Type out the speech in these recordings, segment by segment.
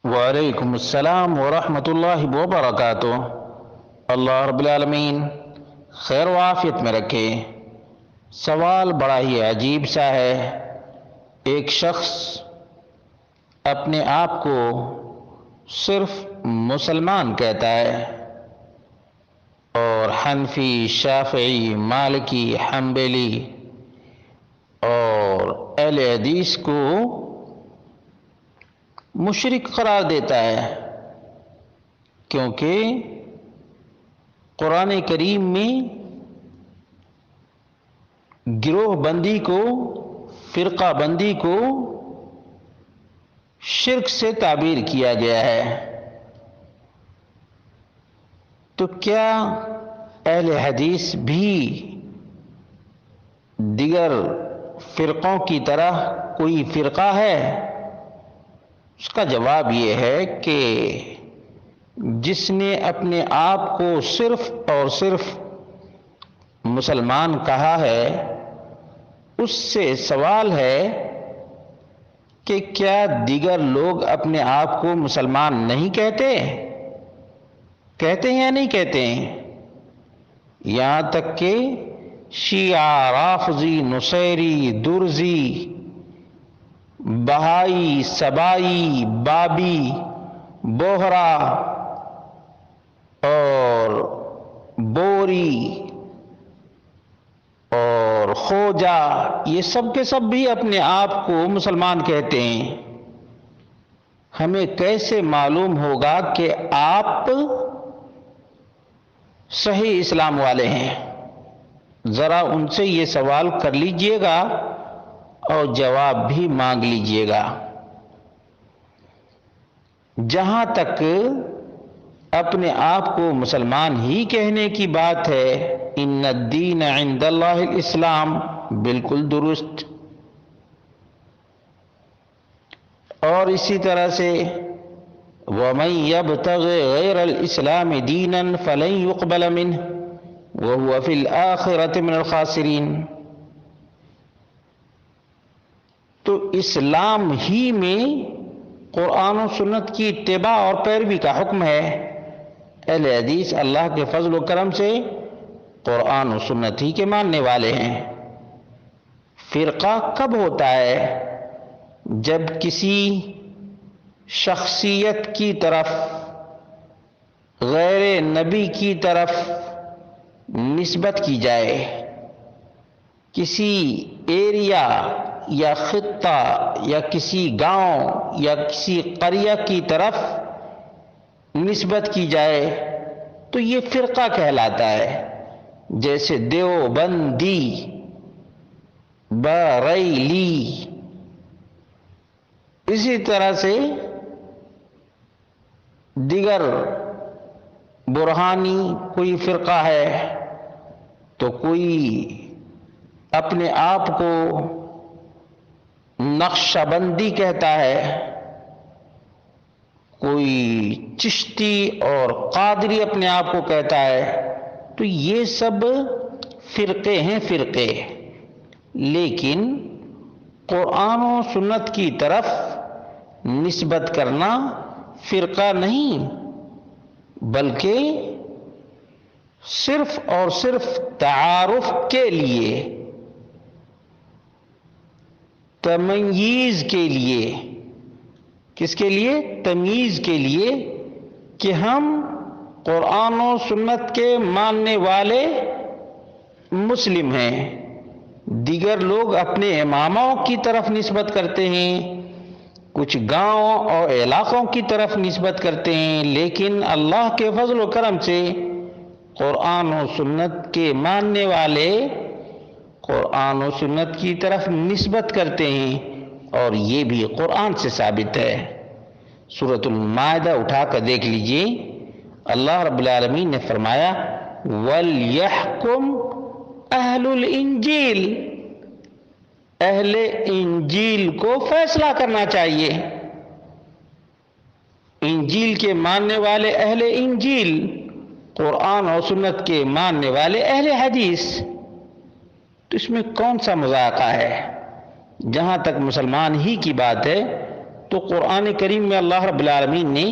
وعلیکم السلام ورحمۃ اللہ وبرکاتہ۔ اللہ رب العالمین خیر و عافیت میں رکھے۔ سوال بڑا ہی عجیب سا ہے۔ ایک شخص اپنے آپ کو صرف مسلمان کہتا ہے اور حنفی، شافعی، مالکی، حنبلی اور اہل حدیث کو مشرک قرار دیتا ہے، کیونکہ قرآن کریم میں گروہ بندی کو، فرقہ بندی کو شرک سے تعبیر کیا گیا ہے۔ تو کیا اہل حدیث بھی دیگر فرقوں کی طرح کوئی فرقہ ہے؟ اس کا جواب یہ ہے کہ جس نے اپنے آپ کو صرف اور صرف مسلمان کہا ہے، اس سے سوال ہے کہ کیا دیگر لوگ اپنے آپ کو مسلمان نہیں کہتے؟ کہتے ہیں یا نہیں کہتے ہیں؟ یہاں تک کہ شیعہ، رافضی، نصیری، درزی، بہائی، سبائی، بابی، بوہرا اور بوری اور خوجا، یہ سب کے سب بھی اپنے آپ کو مسلمان کہتے ہیں۔ ہمیں کیسے معلوم ہوگا کہ آپ صحیح اسلام والے ہیں؟ ذرا ان سے یہ سوال کر لیجئے گا اور جواب بھی مانگ لیجئے گا۔ جہاں تک اپنے آپ کو مسلمان ہی کہنے کی بات ہے، ان الدین عند اللہ الاسلام، بالکل درست۔ اور اسی طرح سے وَمَن يَبْتَغِ غَيْرَ الْإِسْلَامِ دِينًا فَلَن يُقْبَلَ مِنْهُ وَهُوَ فِي الْآخِرَةِ مِنَ الْخَاسِرِينَ۔ تو اسلام ہی میں قرآن و سنت کی اتباع اور پیروی کا حکم ہے۔ اہل حدیث اللہ کے فضل و کرم سے قرآن و سنت ہی کے ماننے والے ہیں۔ فرقہ کب ہوتا ہے؟ جب کسی شخصیت کی طرف، غیر نبی کی طرف نسبت کی جائے، کسی ایریا یا خطہ یا کسی گاؤں یا کسی قریہ کی طرف نسبت کی جائے تو یہ فرقہ کہلاتا ہے۔ جیسے دیوبندی، بریلی، اسی طرح سے دیگر برہانی کوئی فرقہ ہے، تو کوئی اپنے آپ کو نقشہ بندی کہتا ہے، کوئی چشتی اور قادری اپنے آپ کو کہتا ہے۔ تو یہ سب فرقے ہیں، فرقے۔ لیکن قرآن و سنت کی طرف نسبت کرنا فرقہ نہیں، بلکہ صرف اور صرف تعارف کے لیے، تمییز کے لیے۔ کس کے لیے؟ تمییز کے لیے کہ ہم قرآن و سنت کے ماننے والے مسلم ہیں۔ دیگر لوگ اپنے اماموں کی طرف نسبت کرتے ہیں، کچھ گاؤں اور علاقوں کی طرف نسبت کرتے ہیں، لیکن اللہ کے فضل و کرم سے قرآن و سنت کے ماننے والے قرآن و سنت کی طرف نسبت کرتے ہیں، اور یہ بھی قرآن سے ثابت ہے۔ سورۃ المائدہ اٹھا کر دیکھ لیجئے، اللہ رب العالمین نے فرمایا وَلْيَحْكُمْ اہل الانجیل، اہل انجیل کو فیصلہ کرنا چاہیے۔ انجیل کے ماننے والے اہل انجیل، قرآن اور سنت کے ماننے والے اہل حدیث۔ تو اس میں کون سا مذاقہ ہے؟ جہاں تک مسلمان ہی کی بات ہے، تو قرآن کریم میں اللہ رب العالمین نے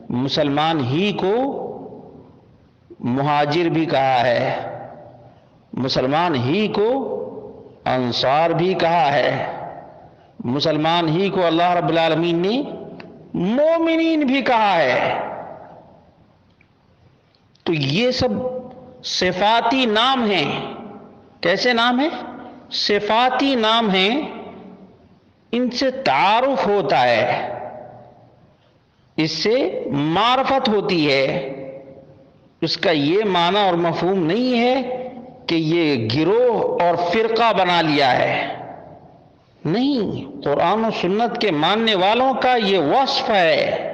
مسلمان ہی کو مہاجر بھی کہا ہے، مسلمان ہی کو انصار بھی کہا ہے، مسلمان ہی کو اللہ رب العالمین نے مومنین بھی کہا ہے۔ تو یہ سب صفاتی نام ہیں۔ کیسے نام ہیں؟ صفاتی نام ہیں، ان سے تعارف ہوتا ہے، اس سے معرفت ہوتی ہے۔ اس کا یہ معنی اور مفہوم نہیں ہے کہ یہ گروہ اور فرقہ بنا لیا ہے، نہیں، قرآن و سنت کے ماننے والوں کا یہ وصف ہے،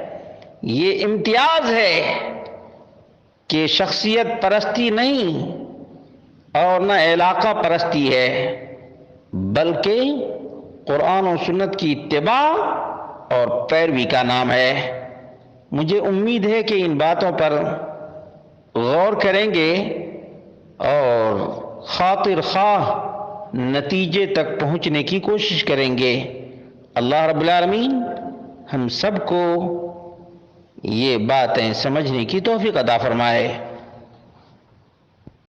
یہ امتیاز ہے کہ شخصیت پرستی نہیں اور نہ علاقہ پرستی ہے، بلکہ قرآن و سنت کی اتباع اور پیروی کا نام ہے۔ مجھے امید ہے کہ ان باتوں پر غور کریں گے اور خاطر خواہ نتیجے تک پہنچنے کی کوشش کریں گے۔ اللہ رب العالمین ہم سب کو یہ باتیں سمجھنے کی توفیق عطا فرمائے۔